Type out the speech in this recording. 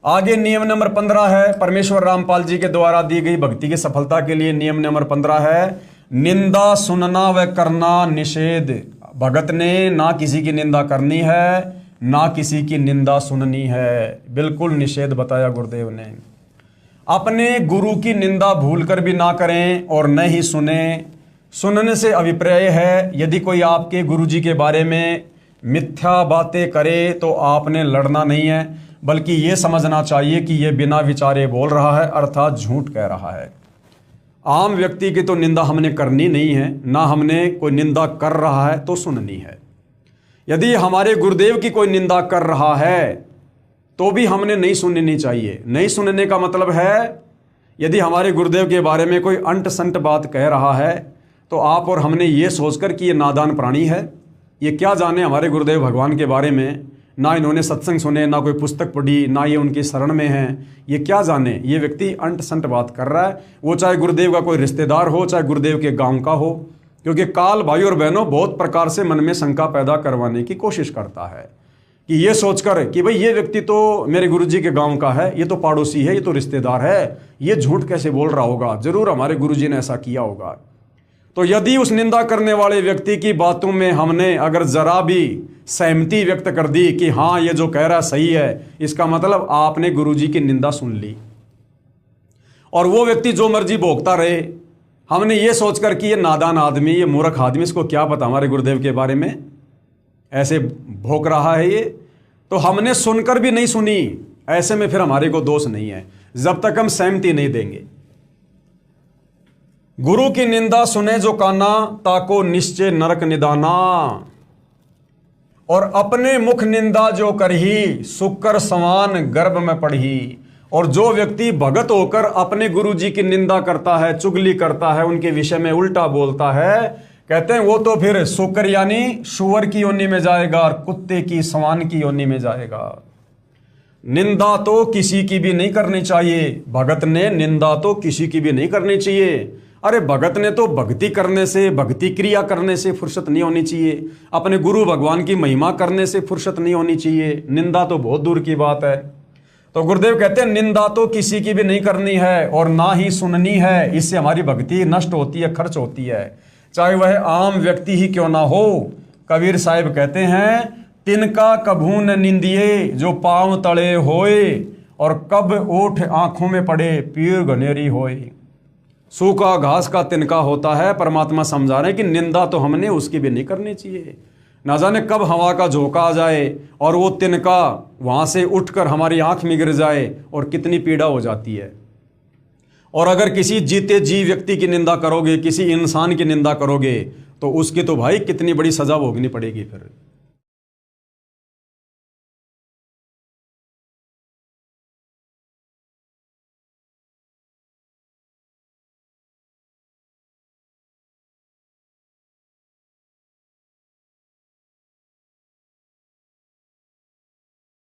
आगे नियम नंबर 15 है, परमेश्वर रामपाल जी के द्वारा दी गई भक्ति की सफलता के लिए नियम नंबर 15 है, निंदा सुनना व करना निषेध। भगत ने ना किसी की निंदा करनी है, ना किसी की निंदा सुननी है, बिल्कुल निषेध बताया गुरुदेव ने। अपने गुरु की निंदा भूलकर भी ना करें और न ही सुने। सुनने से अभिप्राय है, यदि कोई आपके गुरु जी के बारे में मिथ्या बातें करे तो आपने लड़ना नहीं है, बल्कि ये समझना चाहिए कि ये बिना विचारे बोल रहा है, अर्थात झूठ कह रहा है। आम व्यक्ति की तो निंदा हमने करनी नहीं है, ना हमने कोई निंदा कर रहा है तो सुननी है। यदि हमारे गुरुदेव की कोई निंदा कर रहा है तो भी हमने नहीं सुननी चाहिए। नहीं सुनने का मतलब है, यदि हमारे गुरुदेव के बारे में कोई अंट संट बात कह रहा है तो आप और हमने ये सोचकर कि ये नादान प्राणी है, ये क्या जाने हमारे गुरुदेव भगवान के बारे में, ना इन्होंने सत्संग सुने, ना कोई पुस्तक पढ़ी, ना ये उनकी शरण में हैं, ये क्या जाने, ये व्यक्ति अंट संट बात कर रहा है। वो चाहे गुरुदेव का कोई रिश्तेदार हो, चाहे गुरुदेव के गांव का हो, क्योंकि काल भाई और बहनों बहुत प्रकार से मन में शंका पैदा करवाने की कोशिश करता है कि ये सोचकर कि भाई ये व्यक्ति तो मेरे गुरुजी के गांव का है, ये तो पड़ोसी है, ये तो रिश्तेदार है, ये झूठ कैसे बोल रहा होगा, जरूर हमारे गुरुजी ने ऐसा किया होगा। तो यदि उस निंदा करने वाले व्यक्ति की बातों में हमने अगर जरा भी सहमति व्यक्त कर दी कि हाँ ये जो कह रहा सही है, इसका मतलब आपने गुरुजी की निंदा सुन ली और वो व्यक्ति जो मर्जी भोगता रहे। हमने ये सोचकर कि ये नादान आदमी, ये मूर्ख आदमी, इसको क्या पता हमारे गुरुदेव के बारे में, ऐसे भोग रहा है ये, तो हमने सुनकर भी नहीं सुनी। ऐसे में फिर हमारे को दोष नहीं है, जब तक हम सहमति नहीं देंगे। गुरु की निंदा सुने जो काना, ताको निश्चय नरक निदाना। और अपने मुख निंदा जो करही, सुकर समान गर्भ में पढ़ी। और जो व्यक्ति भगत होकर अपने गुरु जी की निंदा करता है, चुगली करता है, उनके विषय में उल्टा बोलता है, कहते हैं वो तो फिर सुकर यानी सुअर की योनि में जाएगा और कुत्ते की समान की योनि में जाएगा। निंदा तो किसी की भी नहीं करनी चाहिए। भगत ने निंदा तो किसी की भी नहीं करनी चाहिए। अरे भगत ने तो भक्ति करने से, भक्ति क्रिया करने से फुर्सत नहीं होनी चाहिए, अपने गुरु भगवान की महिमा करने से फुर्सत नहीं होनी चाहिए। निंदा तो बहुत दूर की बात है। तो गुरुदेव कहते हैं निंदा तो किसी की भी नहीं करनी है और ना ही सुननी है, इससे हमारी भक्ति नष्ट होती है, खर्च होती है, चाहे वह आम व्यक्ति ही क्यों ना हो। कबीर साहिब कहते हैं, तिनका कभू न निंदिए जो पांव तले होए, और कब ओठ आंखों में पड़े पीर घनेरी होए। सूखा घास का तिनका होता है, परमात्मा समझा रहे हैं कि निंदा तो हमने उसकी भी नहीं करनी चाहिए। ना जाने कब हवा का झोंका आ जाए और वो तिनका वहाँ से उठकर हमारी आंख में गिर जाए और कितनी पीड़ा हो जाती है। और अगर किसी जीते जी व्यक्ति की निंदा करोगे, किसी इंसान की निंदा करोगे, तो उसकी तो भाई कितनी बड़ी सजा भोगनी पड़ेगी फिर।